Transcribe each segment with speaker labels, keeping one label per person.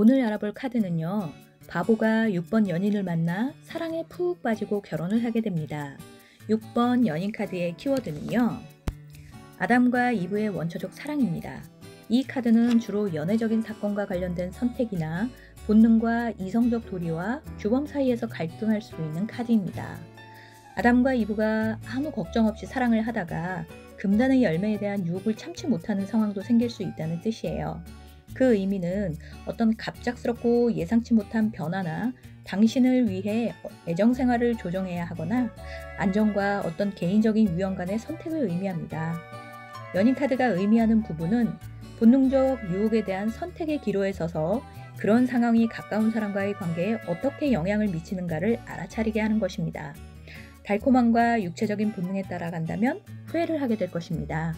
Speaker 1: 오늘 알아볼 카드는요. 바보가 6번 연인을 만나 사랑에 푹 빠지고 결혼을 하게 됩니다. 6번 연인 카드의 키워드는요. 아담과 이브의 원초적 사랑입니다. 이 카드는 주로 연애적인 사건과 관련된 선택이나 본능과 이성적 도리와 규범 사이에서 갈등할 수 있는 카드입니다. 아담과 이브가 아무 걱정 없이 사랑을 하다가 금단의 열매에 대한 유혹을 참지 못하는 상황도 생길 수 있다는 뜻이에요. 그 의미는 어떤 갑작스럽고 예상치 못한 변화나 당신을 위해 애정 생활을 조정해야 하거나 안정과 어떤 개인적인 유형 간의 선택을 의미합니다. 연인 카드가 의미하는 부분은 본능적 유혹에 대한 선택의 기로에 서서 그런 상황이 가까운 사람과의 관계에 어떻게 영향을 미치는가를 알아차리게 하는 것입니다. 달콤함과 육체적인 본능에 따라간다면 후회를 하게 될 것입니다.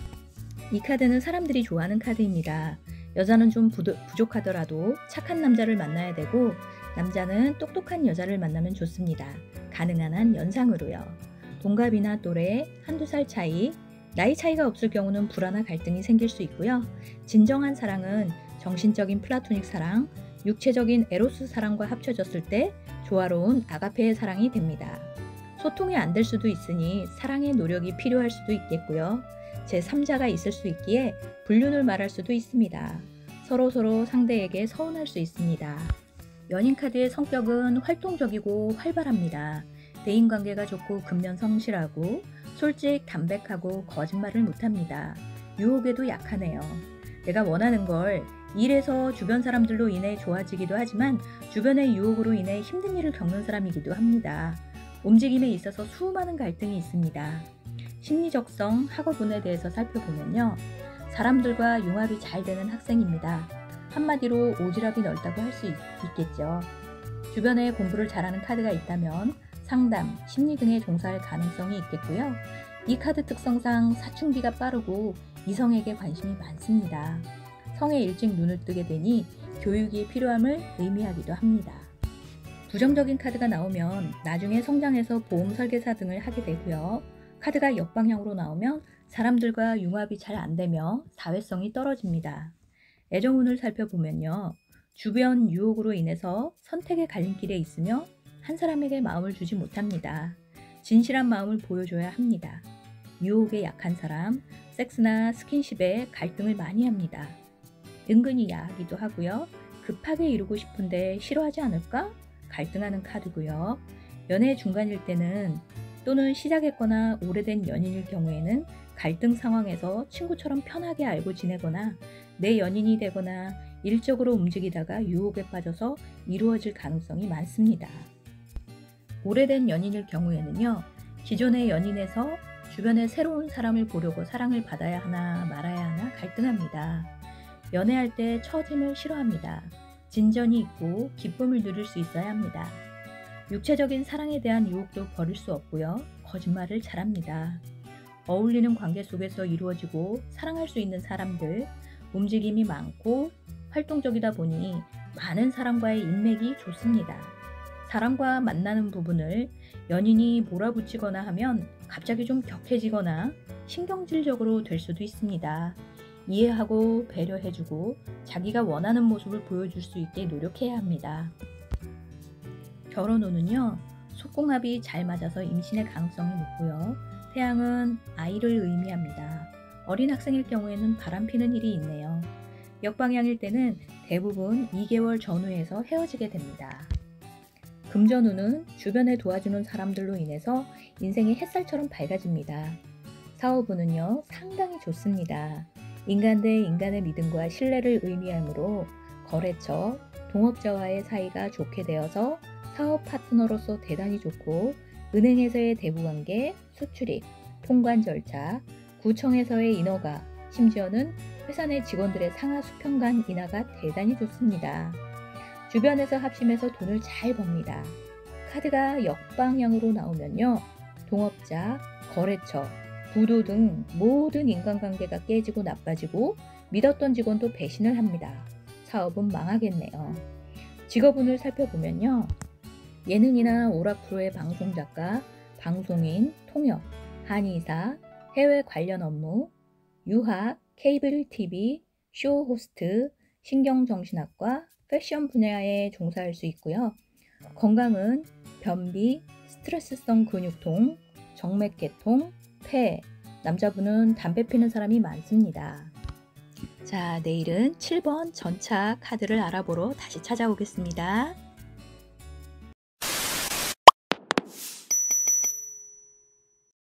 Speaker 1: 이 카드는 사람들이 좋아하는 카드입니다. 여자는 좀 부족하더라도 착한 남자를 만나야 되고 남자는 똑똑한 여자를 만나면 좋습니다. 가능한 한 연상으로요. 동갑이나 또래, 한두 살 차이, 나이 차이가 없을 경우는 불화나 갈등이 생길 수 있고요. 진정한 사랑은 정신적인 플라토닉 사랑, 육체적인 에로스 사랑과 합쳐졌을 때 조화로운 아가페의 사랑이 됩니다. 소통이 안 될 수도 있으니 사랑의 노력이 필요할 수도 있겠고요. 제3자가 있을 수 있기에 불륜을 말할 수도 있습니다. 서로서로 상대에게 서운할 수 있습니다. 연인 카드의 성격은 활동적이고 활발합니다. 대인관계가 좋고 근면 성실하고 솔직, 담백하고 거짓말을 못합니다. 유혹에도 약하네요. 내가 원하는 걸 일에서 주변 사람들로 인해 좋아지기도 하지만 주변의 유혹으로 인해 힘든 일을 겪는 사람이기도 합니다. 움직임에 있어서 수많은 갈등이 있습니다. 심리적성, 학업운에 대해서 살펴보면요. 사람들과 융합이 잘 되는 학생입니다. 한마디로 오지랖이 넓다고 할 수 있겠죠. 주변에 공부를 잘하는 카드가 있다면 상담, 심리 등에 종사할 가능성이 있겠고요. 이 카드 특성상 사춘기가 빠르고 이성에게 관심이 많습니다. 성에 일찍 눈을 뜨게 되니 교육이 필요함을 의미하기도 합니다. 부정적인 카드가 나오면 나중에 성장해서 보험 설계사 등을 하게 되고요. 카드가 역방향으로 나오면 사람들과 융합이 잘 안되며 사회성이 떨어집니다. 애정운을 살펴보면요. 주변 유혹으로 인해서 선택의 갈림길에 있으며 한 사람에게 마음을 주지 못합니다. 진실한 마음을 보여줘야 합니다. 유혹에 약한 사람, 섹스나 스킨십에 갈등을 많이 합니다. 은근히 야하기도 하고요. 급하게 이루고 싶은데 싫어하지 않을까? 갈등하는 카드고요. 연애 중간일 때는 또는 시작했거나 오래된 연인일 경우에는 갈등 상황에서 친구처럼 편하게 알고 지내거나 내 연인이 되거나 일적으로 움직이다가 유혹에 빠져서 이루어질 가능성이 많습니다. 오래된 연인일 경우에는요. 기존의 연인에서 주변의 새로운 사람을 보려고 사랑을 받아야 하나 말아야 하나 갈등합니다. 연애할 때 처짐을 싫어합니다. 진전이 있고 기쁨을 누릴 수 있어야 합니다. 육체적인 사랑에 대한 유혹도 버릴 수 없고요. 거짓말을 잘합니다. 어울리는 관계 속에서 이루어지고 사랑할 수 있는 사람들, 움직임이 많고 활동적이다 보니 많은 사람과의 인맥이 좋습니다. 사람과 만나는 부분을 연인이 몰아붙이거나 하면 갑자기 좀 격해지거나 신경질적으로 될 수도 있습니다. 이해하고 배려해주고 자기가 원하는 모습을 보여줄 수 있게 노력해야 합니다. 결혼운은요. 속궁합이 잘 맞아서 임신의 가능성이 높고요. 태양은 아이를 의미합니다. 어린 학생일 경우에는 바람피는 일이 있네요. 역방향일 때는 대부분 2개월 전후에서 헤어지게 됩니다. 금전운은 주변에 도와주는 사람들로 인해서 인생이 햇살처럼 밝아집니다. 사업운은요. 상당히 좋습니다. 인간 대 인간의 믿음과 신뢰를 의미하므로 거래처, 동업자와의 사이가 좋게 되어서 사업 파트너로서 대단히 좋고 은행에서의 대부관계, 수출입, 통관 절차, 구청에서의 인허가, 심지어는 회사 내 직원들의 상하 수평간 인하가 대단히 좋습니다. 주변에서 합심해서 돈을 잘 법니다. 카드가 역방향으로 나오면요. 동업자, 거래처, 부도 등 모든 인간관계가 깨지고 나빠지고 믿었던 직원도 배신을 합니다. 사업은 망하겠네요. 직업운을 살펴보면요. 예능이나 오락 프로의 방송작가, 방송인, 통역, 한의사, 해외 관련 업무, 유학, 케이블 TV, 쇼 호스트, 신경정신학과, 패션 분야에 종사할 수 있고요. 건강은 변비, 스트레스성 근육통, 정맥계통, 폐, 남자분은 담배 피는 사람이 많습니다. 자, 내일은 7번 전차 카드를 알아보러 다시 찾아오겠습니다.